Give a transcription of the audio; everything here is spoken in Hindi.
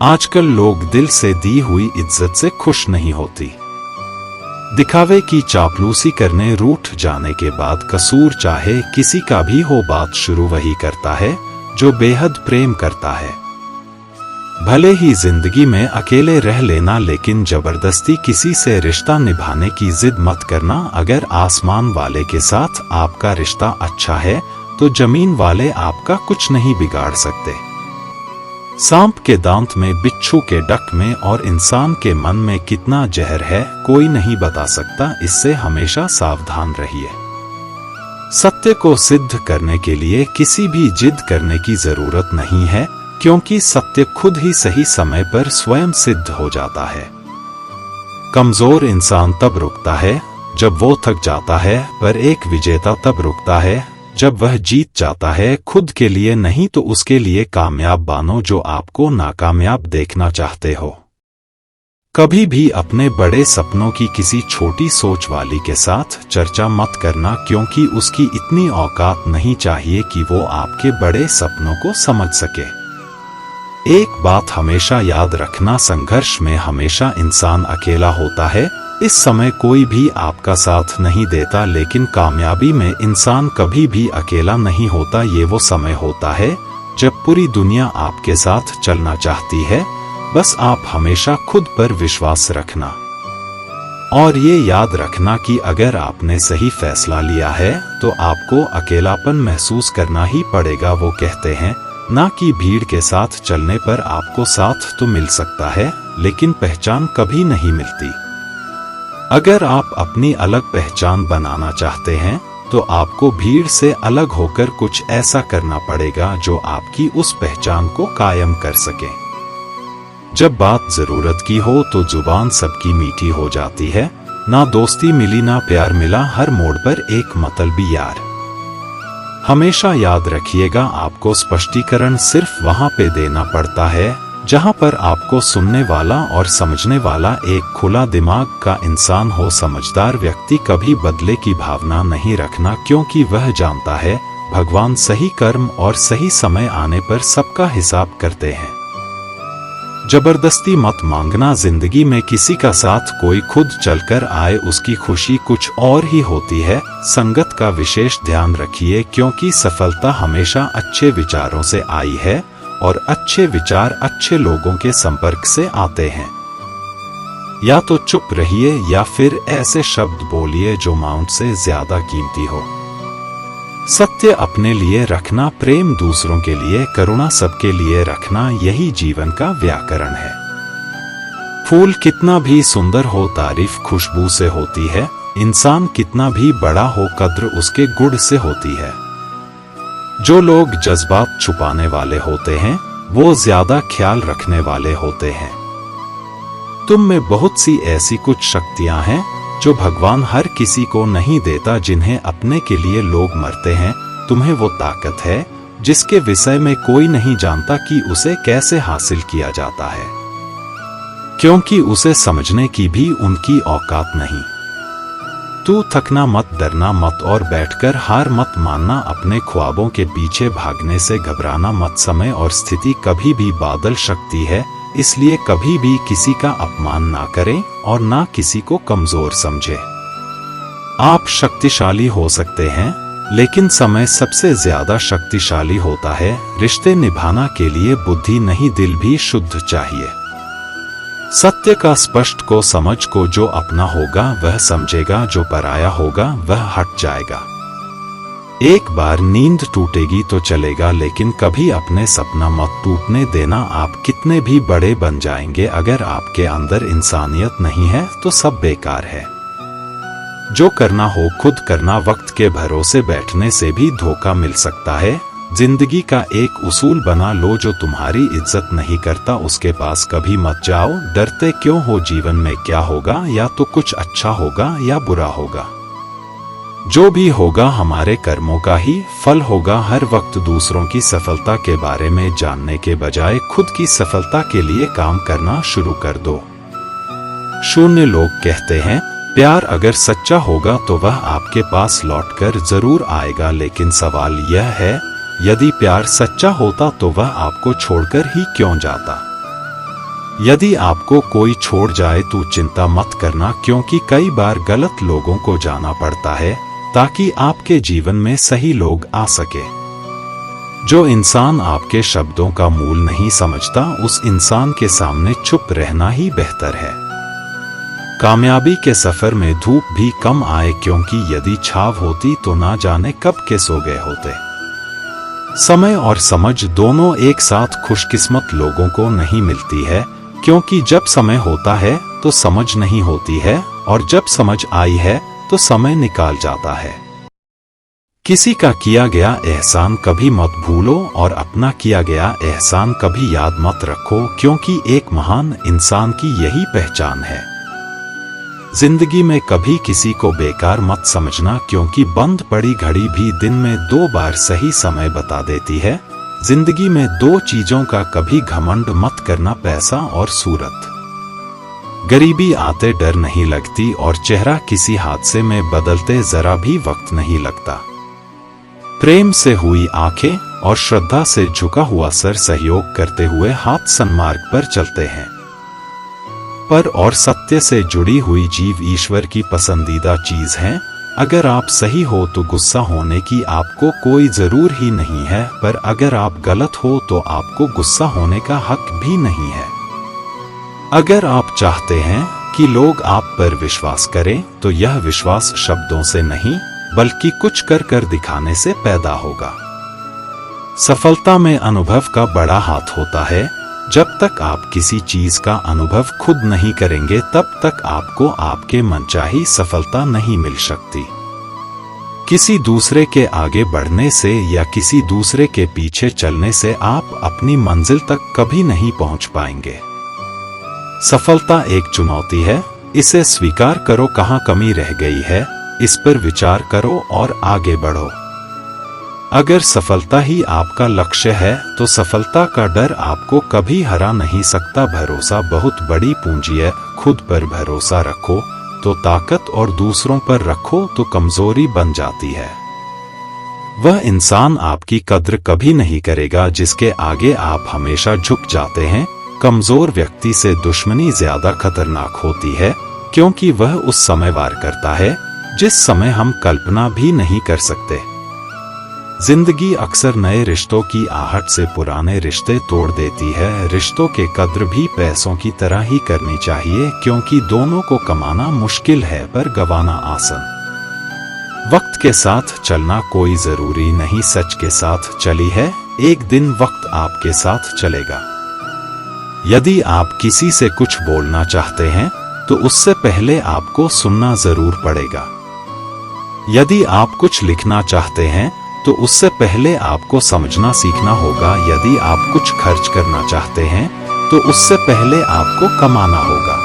आजकल लोग दिल से दी हुई इज्जत से खुश नहीं होती। दिखावे की चापलूसी करने रूठ जाने के बाद कसूर चाहे किसी का भी हो, बात शुरू वही करता है जो बेहद प्रेम करता है। भले ही जिंदगी में अकेले रह लेना, लेकिन जबरदस्ती किसी से रिश्ता निभाने की जिद मत करना। अगर आसमान वाले के साथ आपका रिश्ता अच्छा है तो जमीन वाले आपका कुछ नहीं बिगाड़ सकते। सांप के दांत में, बिच्छू के डक में और इंसान के मन में कितना जहर है कोई नहीं बता सकता। इससे हमेशा सावधान रहिए। सत्य को सिद्ध करने के लिए किसी भी जिद करने की जरूरत नहीं है, क्योंकि सत्य खुद ही सही समय पर स्वयं सिद्ध हो जाता है। कमजोर इंसान तब रुकता है जब वो थक जाता है, पर एक विजेता तब रुकता है जब वह जीत जाता है। खुद के लिए नहीं तो उसके लिए कामयाब बनो जो आपको नाकामयाब देखना चाहते हो। कभी भी अपने बड़े सपनों की किसी छोटी सोच वाली के साथ चर्चा मत करना, क्योंकि उसकी इतनी औकात नहीं चाहिए कि वो आपके बड़े सपनों को समझ सके। एक बात हमेशा याद रखना, संघर्ष में हमेशा इंसान अकेला होता है। इस समय कोई भी आपका साथ नहीं देता, लेकिन कामयाबी में इंसान कभी भी अकेला नहीं होता। ये वो समय होता है जब पूरी दुनिया आपके साथ चलना चाहती है। बस आप हमेशा खुद पर विश्वास रखना और ये याद रखना कि अगर आपने सही फैसला लिया है तो आपको अकेलापन महसूस करना ही पड़ेगा। वो कहते हैं ना कि भीड़ के साथ चलने पर आपको साथ तो मिल सकता है, लेकिन पहचान कभी नहीं मिलती। अगर आप अपनी अलग पहचान बनाना चाहते हैं तो आपको भीड़ से अलग होकर कुछ ऐसा करना पड़ेगा जो आपकी उस पहचान को कायम कर सके। जब बात जरूरत की हो तो जुबान सबकी मीठी हो जाती है। ना दोस्ती मिली ना प्यार मिला, हर मोड़ पर एक मतलबी यार। हमेशा याद रखिएगा, आपको स्पष्टीकरण सिर्फ वहां पे देना पड़ता है जहां पर आपको सुनने वाला और समझने वाला एक खुला दिमाग का इंसान हो। समझदार व्यक्ति कभी बदले की भावना नहीं रखना, क्योंकि वह जानता है भगवान सही कर्म और सही समय आने पर सबका हिसाब करते हैं। जबरदस्ती मत मांगना, जिंदगी में किसी का साथ कोई खुद चलकर आए उसकी खुशी कुछ और ही होती है। संगत का विशेष ध्यान रखिए, क्योंकि सफलता हमेशा अच्छे विचारों से आई है और अच्छे विचार अच्छे लोगों के संपर्क से आते हैं। या तो चुप रहिए या फिर ऐसे शब्द बोलिए जो माउंट से ज्यादा कीमती हो। सत्य अपने लिए रखना, प्रेम दूसरों के लिए, करुणा सबके लिए रखना, यही जीवन का व्याकरण है। फूल कितना भी सुंदर हो तारीफ खुशबू से होती है। इंसान कितना भी बड़ा हो कद्र उसके गुण से होती है। जो लोग जज्बात छुपाने वाले होते हैं वो ज्यादा ख्याल रखने वाले होते हैं। तुम में बहुत सी ऐसी कुछ शक्तियां हैं जो भगवान हर किसी को नहीं देता, जिन्हें अपने के लिए लोग मरते हैं। तुम्हें वो ताकत है जिसके विषय में कोई नहीं जानता कि उसे कैसे हासिल किया जाता है, क्योंकि उसे समझने की भी उनकी औकात नहीं। तू थकना मत, डरना मत और बैठकर हार मत मानना। अपने ख्वाबों के पीछे भागने से घबराना मत। समय और स्थिति कभी भी बादल शक्ति है, इसलिए कभी भी किसी का अपमान ना करें और ना किसी को कमजोर समझे। आप शक्तिशाली हो सकते हैं, लेकिन समय सबसे ज्यादा शक्तिशाली होता है। रिश्ते निभाना के लिए बुद्धि नहीं, दिल भी शुद्ध चाहिए। सत्य का स्पष्ट को समझ को जो अपना होगा वह समझेगा, जो पराया होगा वह हट जाएगा। एक बार नींद टूटेगी तो चलेगा, लेकिन कभी अपने सपना मत टूटने देना। आप कितने भी बड़े बन जाएंगे, अगर आपके अंदर इंसानियत नहीं है तो सब बेकार है। जो करना हो खुद करना, वक्त के भरोसे बैठने से भी धोखा मिल सकता है। जिंदगी का एक उसूल बना लो, जो तुम्हारी इज्जत नहीं करता उसके पास कभी मत जाओ। डरते क्यों हो, जीवन में क्या होगा, या तो कुछ अच्छा होगा या बुरा होगा। जो भी होगा हमारे कर्मों का ही फल होगा। हर वक्त दूसरों की सफलता के बारे में जानने के बजाय खुद की सफलता के लिए काम करना शुरू कर दो। शून्य लोग कहते हैं प्यार अगर सच्चा होगा तो वह आपके पास लौटकर जरूर आएगा, लेकिन सवाल यह है यदि प्यार सच्चा होता तो वह आपको छोड़कर ही क्यों जाता। यदि आपको कोई छोड़ जाए तो चिंता मत करना, क्योंकि कई बार गलत लोगों को जाना पड़ता है ताकि आपके जीवन में सही लोग आ सके। जो इंसान आपके शब्दों का मूल नहीं समझता, उस इंसान के सामने चुप रहना ही बेहतर है। कामयाबी के सफर में धूप भी कम आए, क्योंकि यदि छाव होती तो ना जाने कब के सो गए होते। समय और समझ दोनों एक साथ खुशकिस्मत लोगों को नहीं मिलती है, क्योंकि जब समय होता है तो समझ नहीं होती है, और जब समझ आई है तो समय निकाल जाता है। किसी का किया गया एहसान कभी मत भूलो और अपना किया गया एहसान कभी याद मत रखो, क्योंकि एक महान इंसान की यही पहचान है। जिंदगी में कभी किसी को बेकार मत समझना, क्योंकि बंद पड़ी घड़ी भी दिन में 2 बार सही समय बता देती है। जिंदगी में 2 चीजों का कभी घमंड मत करना, पैसा और सूरत। गरीबी आते डर नहीं लगती और चेहरा किसी हादसे में बदलते जरा भी वक्त नहीं लगता। प्रेम से हुई आंखें और श्रद्धा से झुका हुआ सर सहयोग करते हुए हाथ सन्मार्ग पर चलते हैं। पर और सत्य से जुड़ी हुई जीव ईश्वर की पसंदीदा चीज है। अगर आप सही हो तो गुस्सा होने की आपको कोई जरूर ही नहीं है, पर अगर आप गलत हो तो आपको गुस्सा होने का हक भी नहीं है। अगर आप चाहते हैं कि लोग आप पर विश्वास करें, तो यह विश्वास शब्दों से नहीं बल्कि कुछ कर कर दिखाने से पैदा होगा। सफलता में अनुभव का बड़ा हाथ होता है। जब तक आप किसी चीज का अनुभव खुद नहीं करेंगे, तब तक आपको आपके मनचाही सफलता नहीं मिल सकती। किसी दूसरे के आगे बढ़ने से या किसी दूसरे के पीछे चलने से आप अपनी मंजिल तक कभी नहीं पहुंच पाएंगे। सफलता एक चुनौती है, इसे स्वीकार करो। कहां कमी रह गई है, इस पर विचार करो और आगे बढ़ो। अगर सफलता ही आपका लक्ष्य है तो सफलता का डर आपको कभी हरा नहीं सकता। भरोसा बहुत बड़ी पूंजी है। खुद पर भरोसा रखो तो ताकत, और दूसरों पर रखो तो कमजोरी बन जाती है। वह इंसान आपकी कद्र कभी नहीं करेगा जिसके आगे आप हमेशा झुक जाते हैं। कमजोर व्यक्ति से दुश्मनी ज्यादा खतरनाक होती है, क्योंकि वह उस समय वार करता है जिस समय हम कल्पना भी नहीं कर सकते। जिंदगी अक्सर नए रिश्तों की आहट से पुराने रिश्ते तोड़ देती है। रिश्तों के कद्र भी पैसों की तरह ही करनी चाहिए, क्योंकि दोनों को कमाना मुश्किल है पर गंवाना आसान। वक्त के साथ चलना कोई जरूरी नहीं सच के साथ चली है, एक दिन वक्त आपके साथ चलेगा। यदि आप किसी से कुछ बोलना चाहते हैं तो उससे पहले आपको सुनना जरूर पड़ेगा। यदि आप कुछ लिखना चाहते हैं तो उससे पहले आपको समझना सीखना होगा। यदि आप कुछ खर्च करना चाहते हैं तो उससे पहले आपको कमाना होगा।